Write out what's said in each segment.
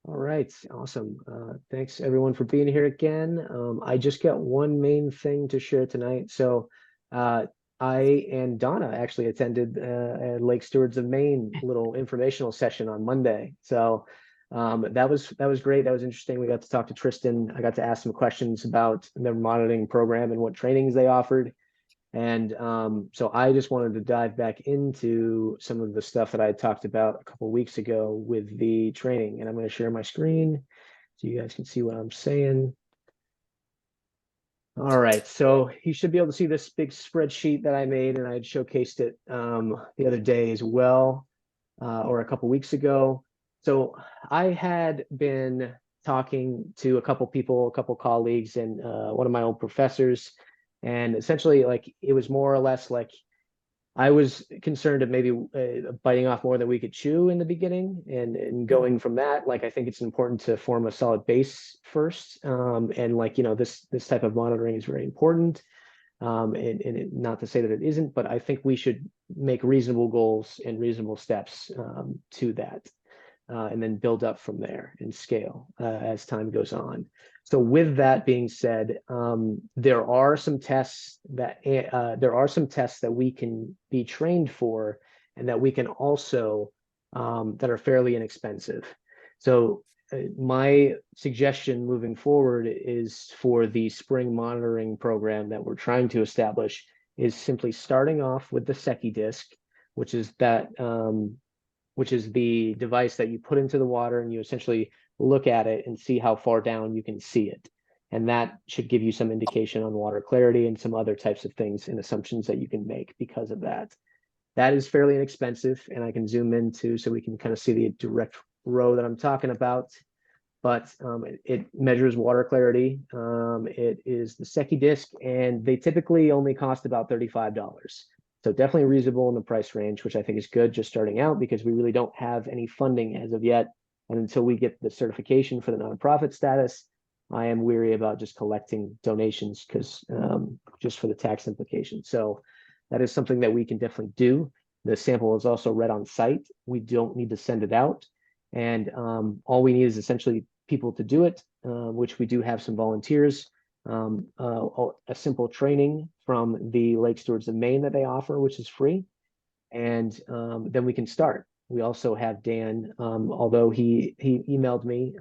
All right, awesome. Thanks everyone for being here again. I just got one main thing to share tonight. So uh, I and Donna actually attended a Lake Stewards of Maine little informational session on Monday. So that was great. That was interesting. We got to talk to Tristan. I got to ask some questions about their monitoring program and what trainings they offered. And so I just wanted to dive back into some of the stuff that I had talked about a couple of weeks ago with the training. And I'm going to share my screen so you guys can see what I'm saying. All right, so you should be able to see this big spreadsheet that I made, and I had showcased it the other day as well, or a couple weeks ago. So I had been talking to a couple people, a couple colleagues, and one of my old professors, and essentially, like, it was more or less like I was concerned of maybe biting off more than we could chew in the beginning, and going from that, like I think it's important to form a solid base first, and like this type of monitoring is very important, not to say that it isn't, but I think we should make reasonable goals and reasonable steps to that, and then build up from there and scale as time goes on. So with that being said, there are some tests that we can be trained for, and that we can also that are fairly inexpensive. So my suggestion moving forward is for the spring monitoring program that we're trying to establish is simply starting off with the Secchi disc, which is the device that you put into the water, and you essentially look at it and see how far down you can see it. And that should give you some indication on water clarity and some other types of things and assumptions that you can make because of that. That is fairly inexpensive, and I can zoom into so we can kind of see the direct row that I'm talking about. But it measures water clarity. It is the Secchi disc, and they typically only cost about $35. So definitely reasonable in the price range, which I think is good just starting out, because we really don't have any funding as of yet. And until we get the certification for the nonprofit status, I am weary about just collecting donations because just for the tax implications. So that is something that we can definitely do. The sample is also read on site. We don't need to send it out. And all we need is essentially people to do it, which we do have some volunteers. A simple training from the Lake Stewards of Maine that they offer, which is free. And then we can start. We also have Dan, although he emailed me,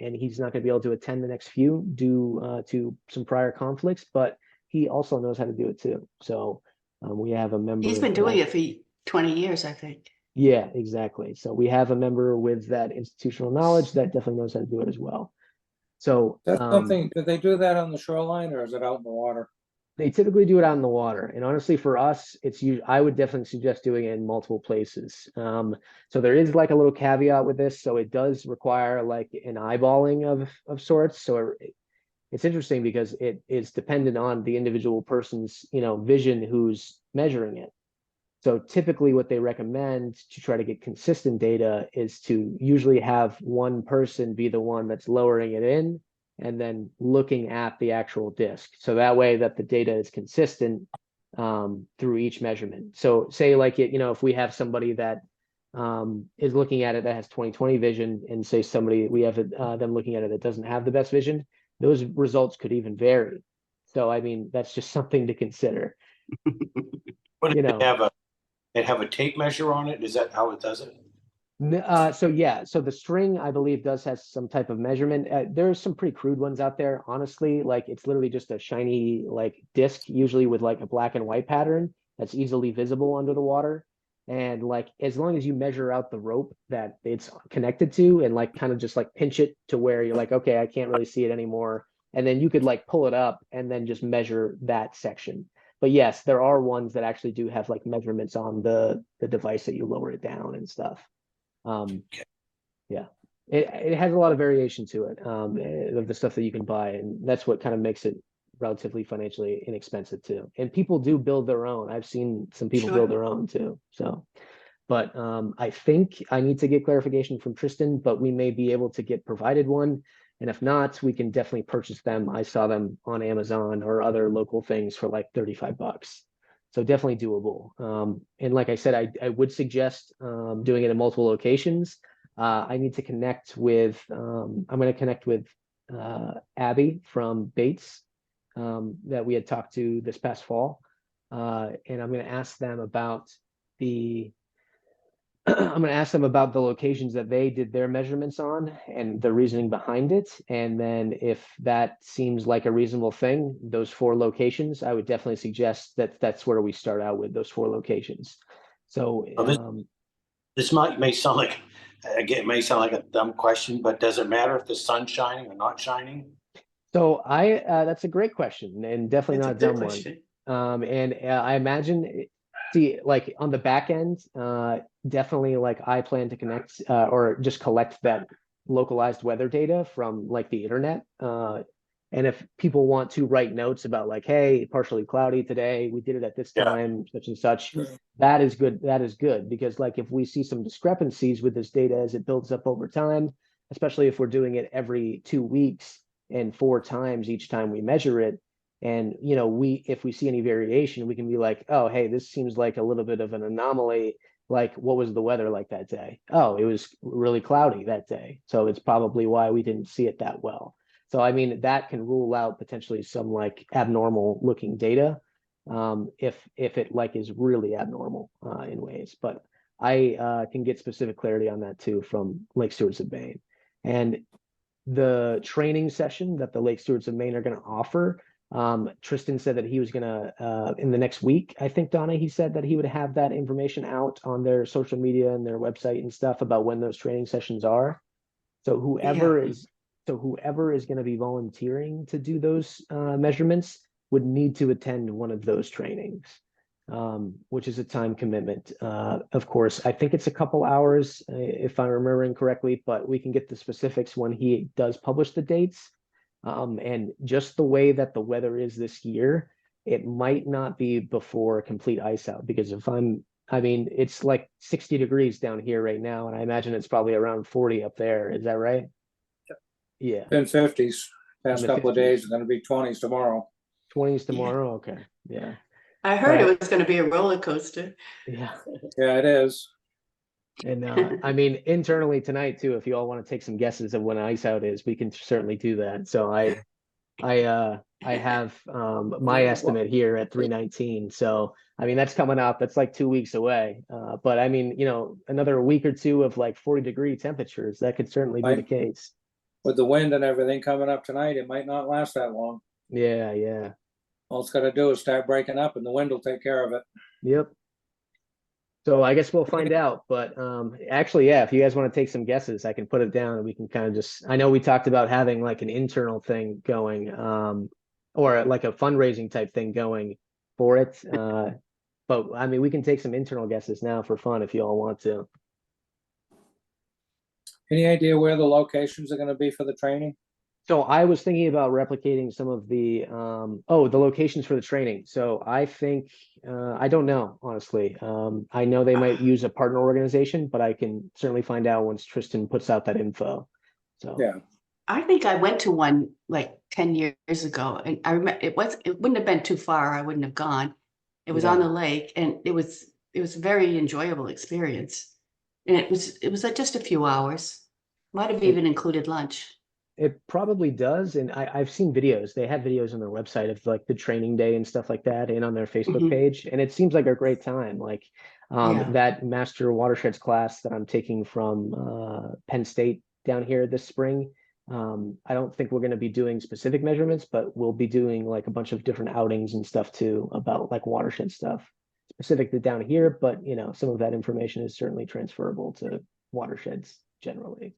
and he's not going to be able to attend the next few due to some prior conflicts, but he also knows how to do it too. So we have a member. He's been doing it for 20 years, I think. Yeah, exactly. So we have a member with that institutional knowledge that definitely knows how to do it as well. So that's something, do they do that on the shoreline, or is it out in the water? They typically do it out in the water. And honestly, for us, I would definitely suggest doing it in multiple places. So there is like a little caveat with this. So it does require like an eyeballing of sorts. So it's interesting because it is dependent on the individual person's, vision who's measuring it. So typically what they recommend to try to get consistent data is to usually have one person be the one that's lowering it in and then looking at the actual disk. So that way that the data is consistent through each measurement. So say like if we have somebody that is looking at it that has 20/20 vision, and say somebody we have them looking at it that doesn't have the best vision, those results could even vary. So I mean, that's just something to consider. But they have a tape measure on it. Is that how it does it? So the string, I believe, does have some type of measurement. There's some pretty crude ones out there, honestly. Like it's literally just a shiny like disc, usually with like a black and white pattern that's easily visible under the water. And like as long as you measure out the rope that it's connected to, and like kind of just like pinch it to where you're like, okay, I can't really see it anymore. And then you could like pull it up and then just measure that section. But yes, there are ones that actually do have like measurements on the device that you lower it down and stuff. Yeah, it has a lot of variation to it, of the stuff that you can buy, and that's what kind of makes it relatively financially inexpensive too. And people do build their own. I've seen some people build their own too. So, but I think I need to get clarification from Tristan, but we may be able to get provided one. And if not, we can definitely purchase them. I saw them on Amazon or other local things for like $35. So definitely doable. And like I said, I would suggest doing it in multiple locations. I need to connect with, I'm going to connect with Abby from Bates that we had talked to this past fall. And I'm going to ask them about the I'm going to ask them about the locations that they did their measurements on and the reasoning behind it. And then if that seems like a reasonable thing, those 4 locations, I would definitely suggest that that's where we start out with those 4 locations. So This may sound like, again, it may sound like a dumb question, but does it matter if the sun's shining or not shining? so that's a great question and definitely It's a not a good dumb question. one. And I imagine, see, like on the back end, definitely like I plan to connect or just collect that localized weather data from like the internet. And if people want to write notes about like, hey, partially cloudy today, we did it at this Yeah. time, such and such, that is good. That is good because like if we see some discrepancies with this data as it builds up over time, especially if we're doing it every 2 weeks and 4 times each time we measure it, and if we see any variation, we can be like, oh, hey, this seems like a little bit of an anomaly. Like, what was the weather like that day? Oh, it was really cloudy that day. So it's probably why we didn't see it that well. So I mean, that can rule out potentially some like abnormal looking data, if it like is really abnormal in ways. But I can get specific clarity on that too from Lake Stewarts of Maine. And the training session that the Lake Stewarts of Maine are going to offer, Tristan said that he was going to, in the next week, I think, Donna, he said that he would have that information out on their social media and their website and stuff about when those training sessions are. So whoever is going to be volunteering to do those measurements would need to attend one of those trainings, which is a time commitment. Of course, I think it's a couple hours, if I'm remembering correctly, but we can get the specifics when he does publish the dates. And just the way that the weather is this year, it might not be before complete ice out because I mean, it's like 60 degrees down here right now, and I imagine it's probably around 40 up there. Is that right? Yeah. In 50s. Past In the couple of 50s. days, it's going to be 20s tomorrow. 20s tomorrow? Okay. Yeah. I heard But it was going to be a roller coaster. yeah. Yeah, it is. And I mean, internally tonight too, if you all want to take some guesses of when ice out is, we can certainly do that. So I have my estimate here at 319. So I mean, that's coming up. That's like 2 weeks away. But I mean, another week or two of like 40-degree temperatures, that could certainly be the case. With the wind and everything coming up tonight, it might not last that long. Yeah, yeah. All it's got to do is start breaking up and the wind will take care of it. Yep. So I guess we'll find out. But actually, yeah, if you guys want to take some guesses, I can put it down and we can kind of just, I know we talked about having like an internal thing going, or like a fundraising type thing going for it. But I mean, we can take some internal guesses now for fun if you all want to. Any idea where the locations are going to be for the training? So I was thinking about replicating some of the the locations for the training. So I think I don't know, honestly. I know they might use a partner organization, but I can certainly find out once Tristan puts out that info. So Yeah. I think I went to one like 10 years ago, and I remember it wouldn't have been too far. I wouldn't have gone. It was on the lake, and it was a very enjoyable experience. And it was like just a few hours. Might have even included lunch. It probably does. And I've seen videos. They have videos on their website of like the training day and stuff like that and on their Facebook page. And it seems like a great time. Like that Master Watersheds class that I'm taking from Penn State down here this spring. I don't think we're going to be doing specific measurements, but we'll be doing like a bunch of different outings and stuff too about like watershed stuff specific to down here. But some of that information is certainly transferable to watersheds generally.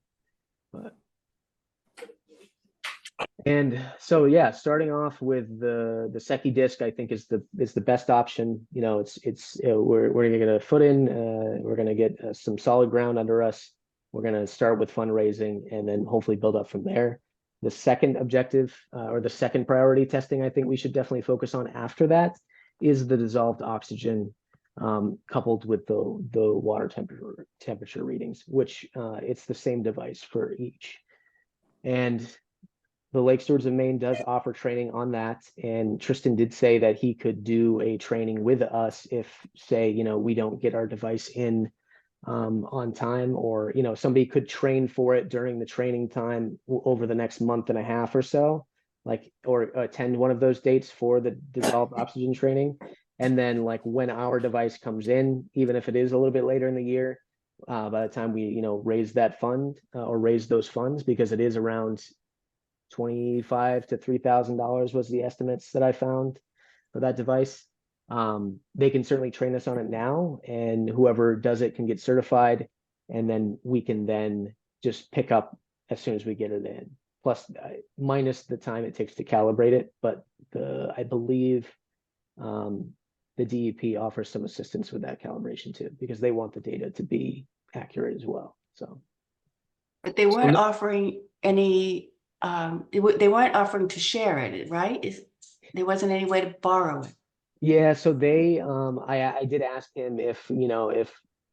And so yeah, starting off with the Secchi disc, I think is the best option. We're gonna get a foot in, we're gonna get some solid ground under us. We're gonna start with fundraising and then hopefully build up from there. The second objective or the second priority testing I think we should definitely focus on after that is the dissolved oxygen coupled with the water temperature readings, which it's the same device for each. And the Lake Stewarts of Maine does offer training on that. And Tristan did say that he could do a training with us if, say, we don't get our device in on time, or somebody could train for it during the training time over the next month and a half or so, like, or attend one of those dates for the dissolved oxygen training. And then like when our device comes in, even if it is a little bit later in the year, by the time we raise that fund or raise those funds, because it is around $2,500 to $3,000 was the estimates that I found for that device. They can certainly train us on it now, and whoever does it can get certified, and then we can then just pick up as soon as we get it in. Plus, minus the time it takes to calibrate it, but I believe the DEP offers some assistance with that calibration too, because they want the data to be accurate as well. So, But they weren't offering any. They weren't offering to share it, right? There wasn't any way to borrow it. yeah, so they I did ask him if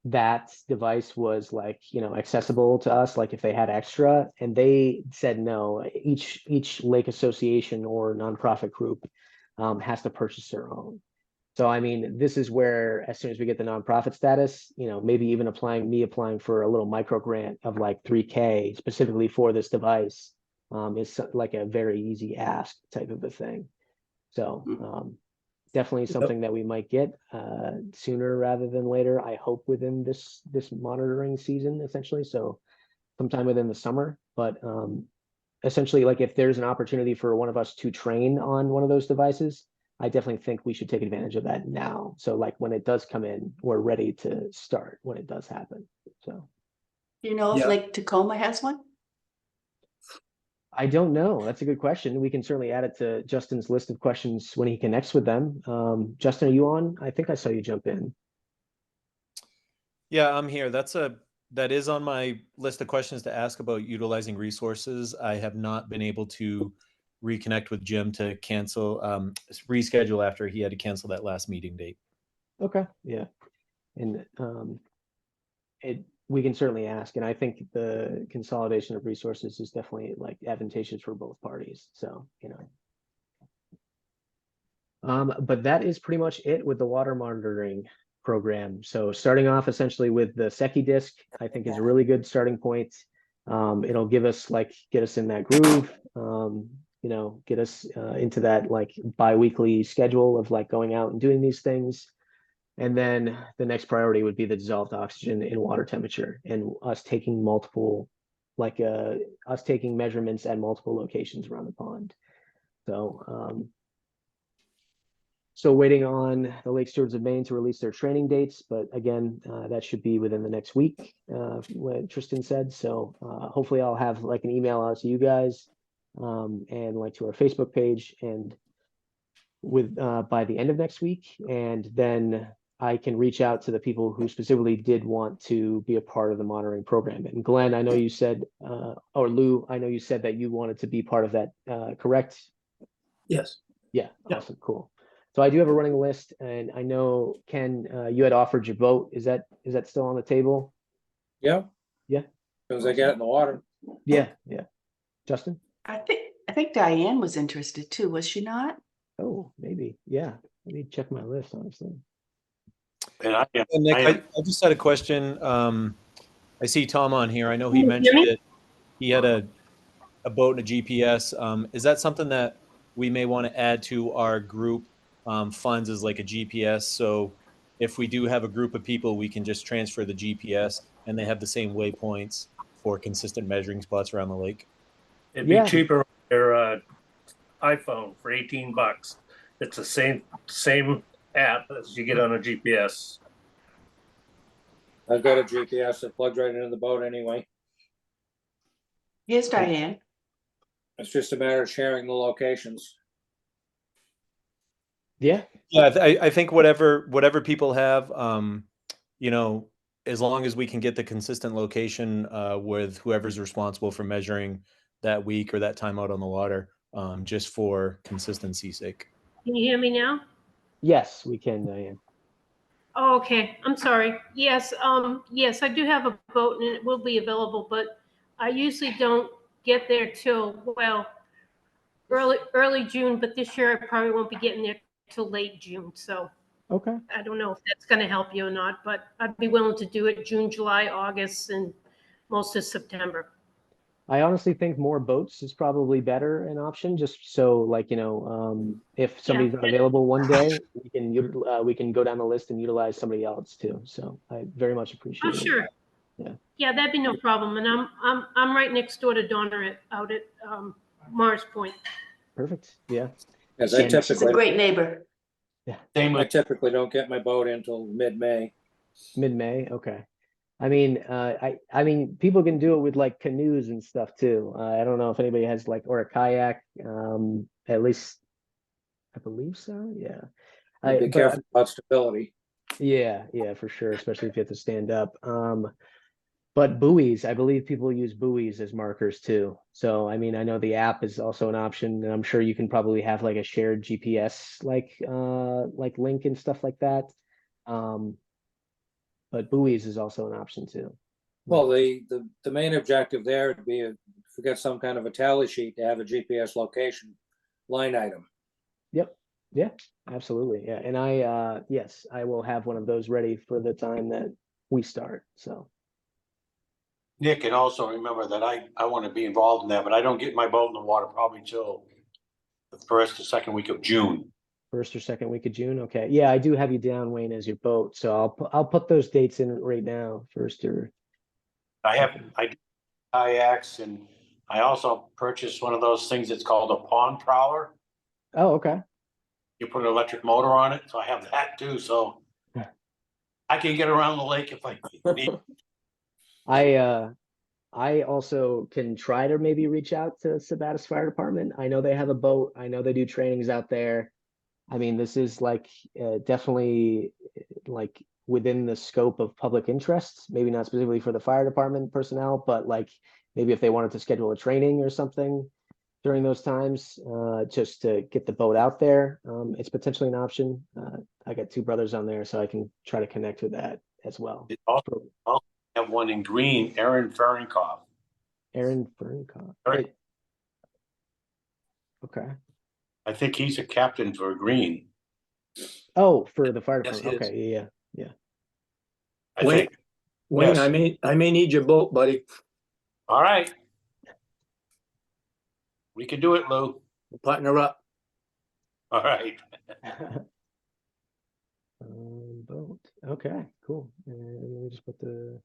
that device was like accessible to us, like if they had extra, and they said no. Each lake association or nonprofit group has to purchase their own. So I mean, this is where as soon as we get the nonprofit status, maybe even applying for a little micro grant of like 3K specifically for this device is like a very easy ask type of a thing. So definitely something that we might get sooner rather than later. I hope within this monitoring season, essentially. So sometime within the summer. But essentially, like if there's an opportunity for one of us to train on one of those devices, I definitely think we should take advantage of that now. So like when it does come in, we're ready to start when it does happen. So Do you know if Lake Tacoma has one? I don't know. That's a good question. We can certainly add it to Justin's list of questions when he connects with them. Justin, are you on? I think I saw you jump in. Yeah, I'm here. That is on my list of questions to ask about utilizing resources. I have not been able to reconnect with Jim to reschedule after he had to cancel that last meeting date. Okay, yeah. And we can certainly ask, and I think the consolidation of resources is definitely like advantageous for both parties. So, but that is pretty much it with the water monitoring program. So starting off essentially with the SECI disc, I think is a really good starting point. It'll get us in that groove, get us into that like bi-weekly schedule of like going out and doing these things. And then the next priority would be the dissolved oxygen in water temperature, and us taking measurements at multiple locations around the pond. So waiting on the Lake Stewards of Maine to release their training dates, but again, that should be within the next week, what Tristan said. So hopefully I'll have like an email out to you guys and like to our Facebook page, and with by the end of next week, and then I can reach out to the people who specifically did want to be a part of the monitoring program. And Glenn, I know you said, or Lou, I know you said that you wanted to be part of that, correct? Yes. Yeah, awesome, cool. So I do have a running list, and I know Ken, you had offered your vote. Is that still on the table? Yeah. Yeah. As soon as I get it in the water. Yeah. Justin? I think Diane was interested too, was she not? Oh, maybe. Yeah. Let me check my list, honestly. And I am. And Nick, I am. I just had a question. I see Tom on here. I know he mentioned that he had a boat and a GPS. Is that something that we may want to add to our group funds as like a GPS? So if we do have a group of people, we can just transfer the GPS and they have the same waypoints for consistent measuring spots around the lake. It'd be cheaper on your iPhone for $18. It's the same app as you get on a GPS. I've got a GPS that plugs right into the boat anyway. Here's Diane. It's just a matter of sharing the locations. Yeah. Yeah, I think whatever people have, as long as we can get the consistent location with whoever's responsible for measuring that week or that time out on the water, just for consistency's sake. Can you hear me now? Yes, we can, Diane. Oh, okay. I'm sorry. Yes, yes, I do have a boat and it will be available, but I usually don't get there till, well, early June, but this year I probably won't be getting there till late June. So Okay. I don't know if that's gonna help you or not, but I'd be willing to do it June, July, August, and most of September. I honestly think more boats is probably better an option, just so like, if somebody's not available one day, we can go down the list and utilize somebody else too. So I very much Oh, appreciate it. sure. Yeah. Yeah, that'd be no problem. And I'm right next door to Donna out at Morris Point. Perfect. Yeah. Yes, I And- She's a typically, great neighbor. Same I with, typically don't get my boat until mid-May. Mid-May. Okay. I mean, I mean, people can do it with like canoes and stuff too. I don't know if anybody has like, or a kayak, at least I believe so. Yeah. Be careful about stability. Yeah, for sure, especially if you have to stand up. But buoys, I believe people use buoys as markers too. So, I mean, I know the app is also an option, and I'm sure you can probably have like a shared GPS like link and stuff like that. But buoys is also an option too. Well, the main objective there would be if we got some kind of a tally sheet to have a GPS location line item. Yep. Yeah, absolutely. Yeah. And yes, I will have one of those ready for the time that we start. So, Nick, and also remember that I want to be involved in that, but I don't get my boat in the water probably till the first or second week of June. first or second week of June. Okay. Yeah, I do have you down, Wayne, as your boat. So I'll put those dates in right now, first or I do kayaks, and I also purchased one of those things that's called a pond prowler. oh, okay. You put an electric motor on it, so I have that too, so I can get around the lake if I need. I also can try to maybe reach out to Sabattus Fire Department. I know they have a boat. I know they do trainings out there. I mean, this is like definitely like within the scope of public interest, maybe not specifically for the fire department personnel, but like maybe if they wanted to schedule a training or something during those times, just to get the boat out there, it's potentially an option. I got two brothers on there, so I can try to connect with that as well. It also have one in green, Aaron Fahrenkopf. Aaron Fernkoff. Aaron. Okay. I think he's a captain for green. Oh, for the fire Yes, department. he is. Okay, yeah. I Wayne, think. Wayne, Yes. I may need your boat, buddy. All right. We can do it, Lou. We'll partner up. All right. Boat. Okay, cool. And let me just put the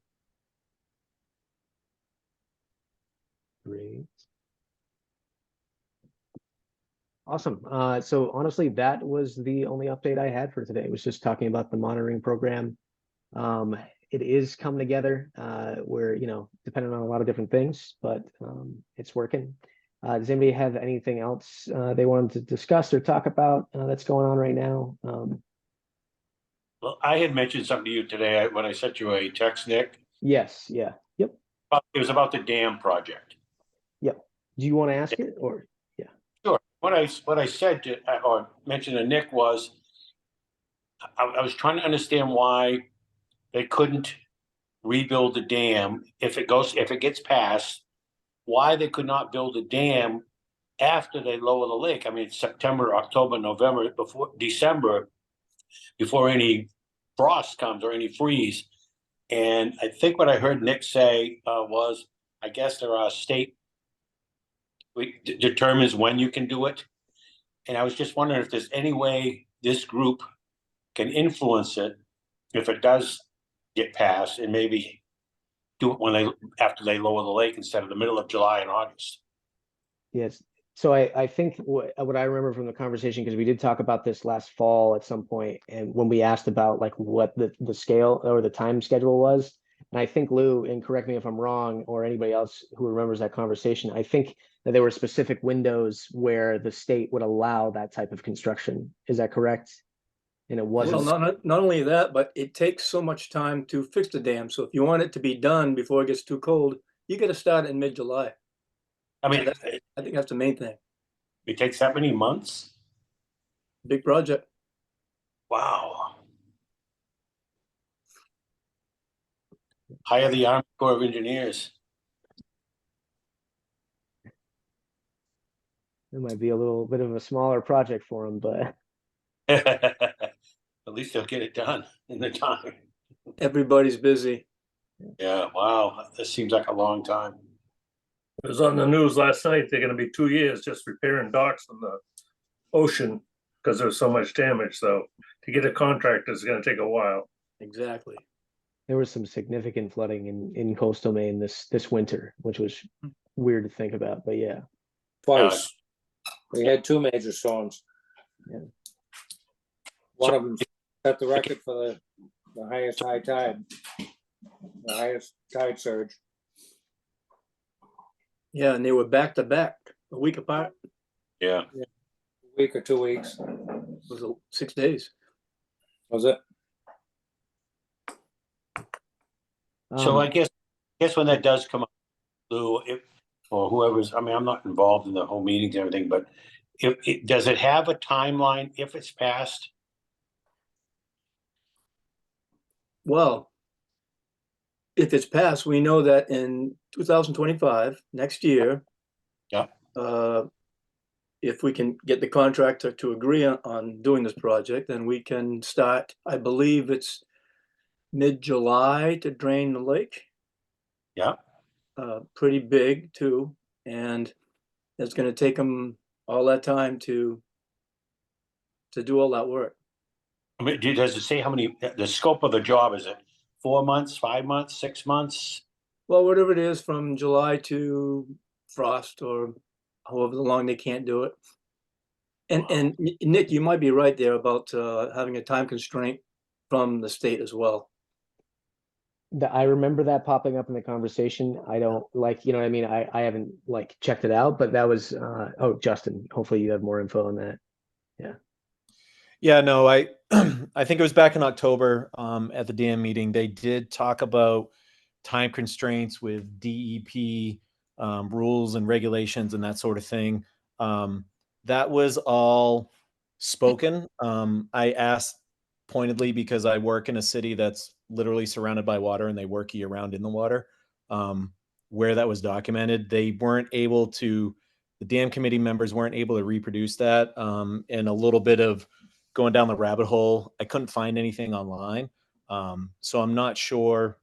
great. Awesome. So honestly, that was the only update I had for today. It was just talking about the monitoring program. It is coming together. We're, depending on a lot of different things, but it's working. Does anybody have anything else they wanted to discuss or talk about that's going on right now? Well, I had mentioned something to you today when I sent you a text, Nick. Yes, yeah. Yep. It was about the dam project. Yep. Do you want to ask it or? Sure. What I said to, or mentioned to Nick was, I was trying to understand why they couldn't rebuild the dam if it gets passed, why they could not build a dam after they lower the lake. I mean, it's September, October, November, before December, before any frost comes or any freeze. And I think what I heard Nick say was, I guess there are state determines when you can do it. And I was just wondering if there's any way this group can influence it if it does get passed, and maybe do it after they lower the lake instead of the middle of July and August. Yes. So I think what I remember from the conversation, because we did talk about this last fall at some point, and when we asked about like what the scale or the time schedule was, and I think Lou, and correct me if I'm wrong, or anybody else who remembers that conversation, I think that there were specific windows where the state would allow that type of construction. Is that correct? And it wasn't. Well, not only that, but it takes so much time to fix the dam. So if you want it to be done before it gets too cold, you got to start in mid-July. I mean, I think that's the main thing. it takes that many months. Big project. Wow. Hire the Army Corps of Engineers. It might be a little bit of a smaller project for them, but At least they'll get it done in the time. Everybody's busy. Yeah, wow, this seems like a long time. It was on the news last night. They're gonna be 2 years just repairing docks on the ocean because there's so much damage. So to get a contractor is gonna take a while. Exactly. There was some significant flooding in coastal Maine this winter, which was weird to think about, but yeah. Twice. We had two major storms. Yeah. One of them set the record for the highest high tide, the highest tide surge. Yeah, and they were back to back, a week apart. Yeah. A week or 2 weeks. It was 6 days. Was it? So I guess when that does come up, Lou, or whoever's, I mean, I'm not involved in the whole meetings and everything, but does it have a timeline if it's passed? Well, if it's passed, we know that in 2025, next year. Yeah. If we can get the contractor to agree on doing this project, then we can start, I believe it's mid-July to drain the lake. Yeah. Pretty big too. And it's going to take them all that time to do all that work. I mean, does it say how many, the scope of the job, is it 4 months, 5 months, 6 months? Well, whatever it is, from July to frost, or however long they can't do it. And Nick, you might be right there about having a time constraint from the state as well. I remember that popping up in the conversation. I don't like, you know what I mean? I haven't like checked it out, but that was, oh, Justin, hopefully you have more info on that. Yeah. Yeah, no, I I think it was back in October at the dam meeting. They did talk about time constraints with DEP rules and regulations and that sort of thing. That was all spoken. I asked pointedly because I work in a city that's literally surrounded by water and they work year round in the water. Where that was documented, they weren't able to, the dam committee members weren't able to reproduce that. And a little bit of going down the rabbit hole, I couldn't find anything online. So I'm not sure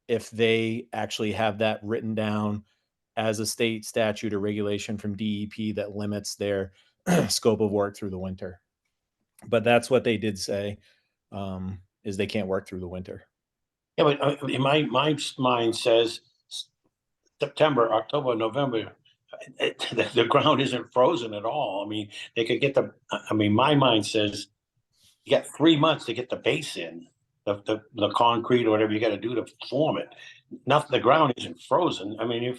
if they actually have that written down as a state statute or regulation from DEP that limits their scope of work through the winter. But that's what they did say, is they can't work through the winter. Yeah, but in my mind says September, October, November. The ground isn't frozen at all. I mean, they could get my mind says you got 3 months to get the base in, the concrete or whatever you got to do to form it. Nothing, the ground isn't frozen. I mean,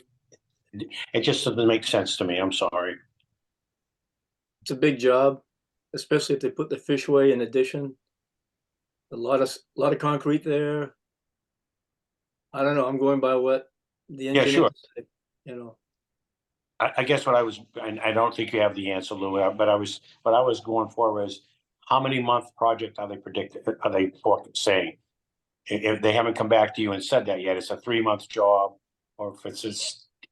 it just doesn't make sense to me. I'm sorry. It's a big job, especially if they put the fishway in addition. A lot of concrete there. I don't know. I'm going by what the engineer said, you know. I guess what I was, and I don't think you have the answer, Lou, but I was going for is how many month project are they predicted? Are they saying? If they haven't come back to you and said that yet, it's a 3 month job, or if it's a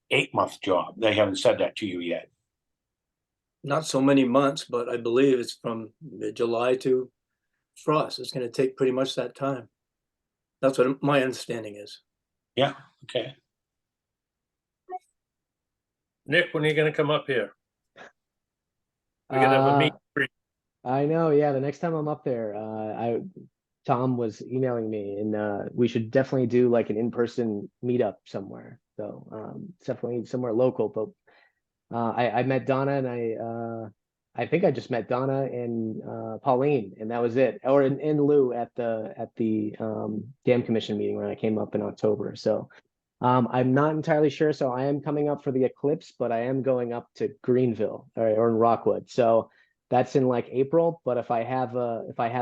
8 month job, they haven't said that to you yet. Not so many months, but I believe it's from mid-July to frost. It's going to take pretty much that time. That's what my understanding is. Yeah. Okay. Nick, when are you gonna come up here? We're gonna have a meet. I know, yeah. The next time I'm up there, Tom was emailing me, and we should definitely do like an in-person meetup somewhere. So definitely somewhere local. But I met Donna, and I think I just met Donna and Pauline, and that was it. Or in Lou at the Dam Commission meeting when I came up in October. So I'm not entirely sure. So I am coming up for the eclipse, but I am going up to Greenville or in Rockwood. So that's in like April. But if I have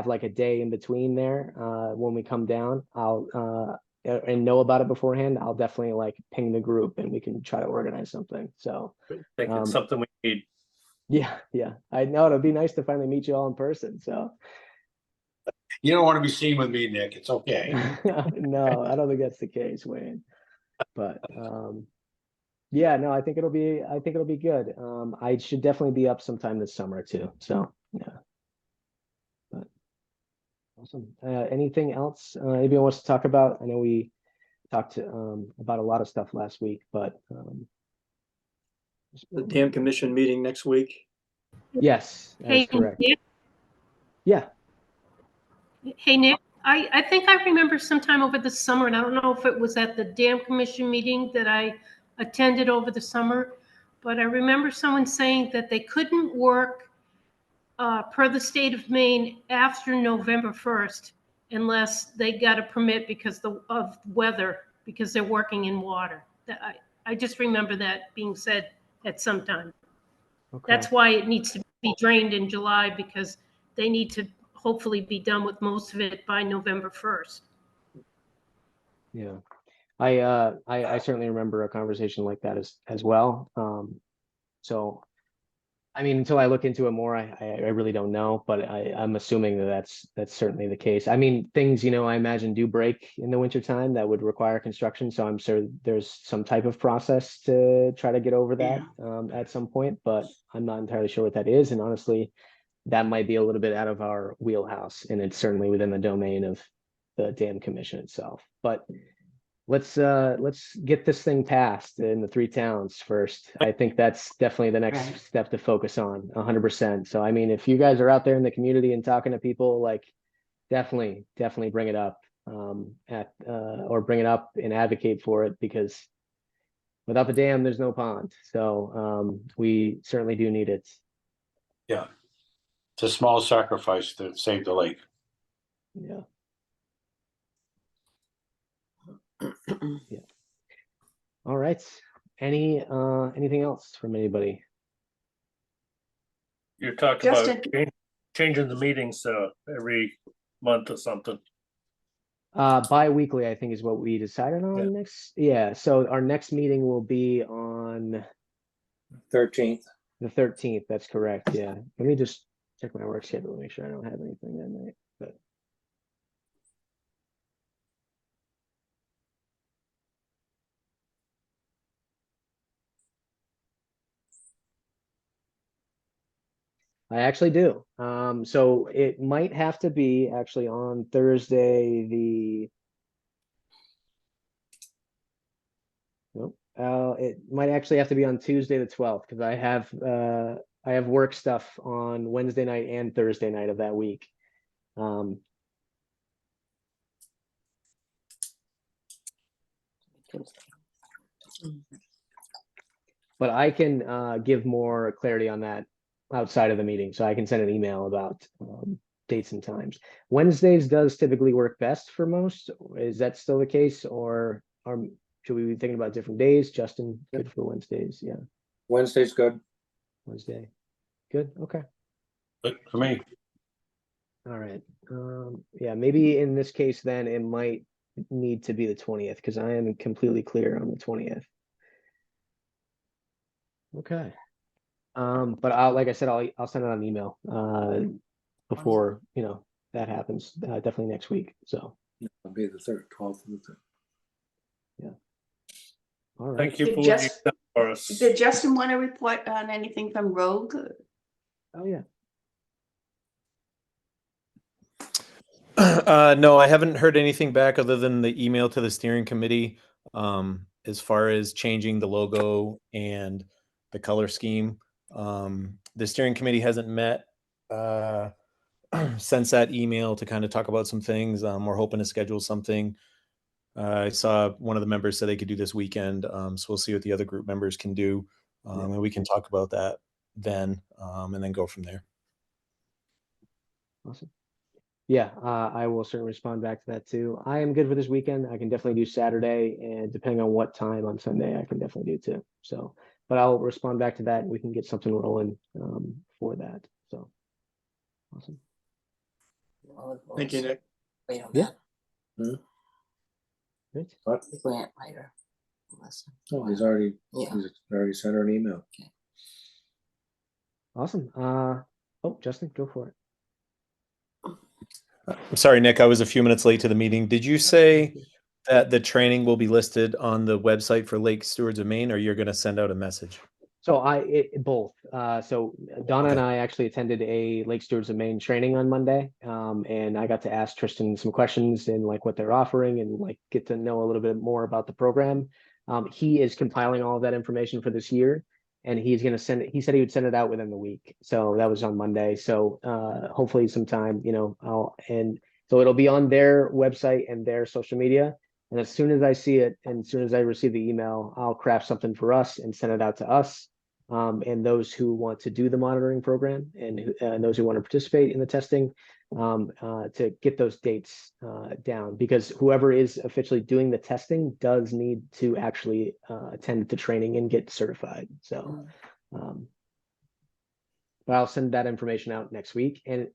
like a day in between there, when we come down, I'll and know about it beforehand, I'll definitely like ping the group and we can try to organize something. So I think it's something we need. Yeah. I know it'll be nice to finally meet you all in person. So you don't want to be seen with me, Nick. It's okay. No, I don't think that's the case, Wayne. But yeah, no, I think it'll be good. I should definitely be up sometime this summer too. So yeah. But Awesome. Anything else anybody wants to talk about? I know we talked about a lot of stuff last week, but The dam commission meeting next week. yes, that is Hey, correct. Nick, Yeah. hey, Nick, I think I remember sometime over the summer, and I don't know if it was at the Dam Commission meeting that I attended over the summer, but I remember someone saying that they couldn't work per the state of Maine after November 1st unless they got a permit because of weather, because they're working in water. I just remember that being said at some time. Okay. That's why it needs to be drained in July, because they need to hopefully be done with most of it by November 1st. Yeah. I certainly remember a conversation like that as well. So I mean, until I look into it more, I really don't know, but I'm assuming that that's certainly the case. I mean, things, I imagine do break in the wintertime that would require construction. So I'm sure there's some type of process to try to get over that at some point, but I'm not entirely sure what that is. And honestly, that might be a little bit out of our wheelhouse, and it's certainly within the domain of the dam commission itself. But let's get this thing passed in the 3 towns first. I think that's definitely the next Right. step to focus on 100%. So I mean, if you guys are out there in the community and talking to people, like definitely bring it up or bring it up and advocate for it, because without the dam, there's no pond. So we certainly do need it. Yeah. It's a small sacrifice to save the lake. Yeah. Yeah. All right. Anything else from anybody? You're talking about Justin. changing the meetings every month or something. Bi-weekly, I think, is what we decided on Yeah. next. Yeah. So our next meeting will be on 13th. the 13th. That's correct. Yeah. Let me just check my work schedule to make sure I don't have anything that night. But I actually do. So it might have to be actually on Thursday nope. It might actually have to be on Tuesday the 12th, because I have work stuff on Wednesday night and Thursday night of that week. But I can give more clarity on that outside of the meeting, so I can send an email about dates and times. Wednesdays does typically work best for most. Is that still the case, or should we be thinking about different days? Justin, good for Wednesdays. Yeah, Wednesday's good. Wednesday. Good. Okay. But for me, All right. Yeah, maybe in this case, then it might need to be the 20th, because I am completely clear on the 20th. Okay. But like I said, I'll send out an email before that happens. Definitely next week. So It'll be the 3rd, 12th. yeah. All right. Thank you Did for what you've Just- done for us. Did Justin want to report on anything from Rogue? Oh yeah. No, I haven't heard anything back other than the email to the steering committee as far as changing the logo and the color scheme. The steering committee hasn't met since that email to kind of talk about some things. We're hoping to schedule something. I saw one of the members said they could do this weekend, so we'll see what the other group members can do, and we can talk about that then, and then go from there. Awesome. Yeah, I will certainly respond back to that too. I am good for this weekend. I can definitely do Saturday, and depending on what time on Sunday, I can definitely do too. So, but I'll respond back to that, and we can get something rolling for that. So, awesome. Thank you, Nick. Wait on Yeah. that. Great. What? The grant writer. Melissa. Oh, he's already sent her an email. Awesome. Oh, Justin, go for it. I'm sorry, Nick, I was a few minutes late to the meeting. Did you say that the training will be listed on the website for Lake Stewards of Maine, or you're going to send out a message? So both. So Donna and I actually attended a Lake Stewards of Maine training on Monday. And I got to ask Tristan some questions and like what they're offering and like get to know a little bit more about the program. He is compiling all of that information for this year, and he's going to send it. He said he would send it out within the week. So that was on Monday. So hopefully sometime, so it'll be on their website and their social media. And as soon as I see it, and as soon as I receive the email, I'll craft something for us and send it out to us. And those who want to do the monitoring program and those who want to participate in the testing to get those dates down, because whoever is officially doing the testing does need to actually attend the training and get certified. So, but I'll send that information out next week. And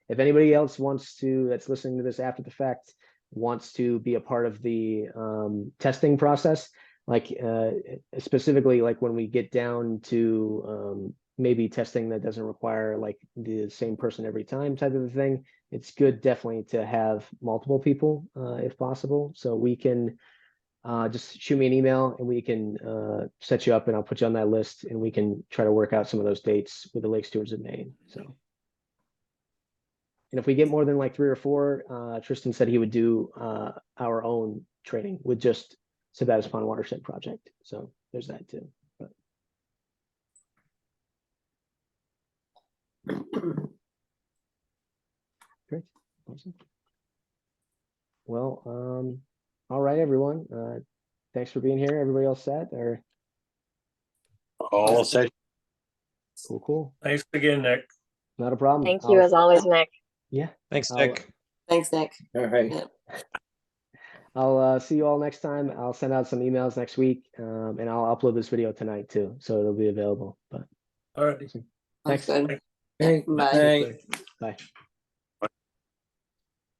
if anybody else that's listening to this after the fact, wants to be a part of the testing process, like specifically like when we get down to maybe testing that doesn't require like the same person every time type of a thing, it's good definitely to have multiple people if possible. So we can just shoot me an email and we can set you up, and I'll put you on that list, and we can try to work out some of those dates with the Lake Stewards of Maine. So. And if we get more than like 3 or 4, Tristan said he would do our own training with just Sabattus Pond Watershed project. So there's that too. But. Great. Awesome. Well, all right, everyone. Thanks for being here. Everybody else set or? All set. Cool. Thanks again, Nick. Not a problem. Thank you as always, Nick. Yeah. Thanks, Nick. Thanks, Nick. All right. Yeah. I'll see you all next time. I'll send out some emails next week, and I'll upload this video tonight too, so it'll be available. But All right. thanks. Sounds good. Hey, Bye. hey. Bye.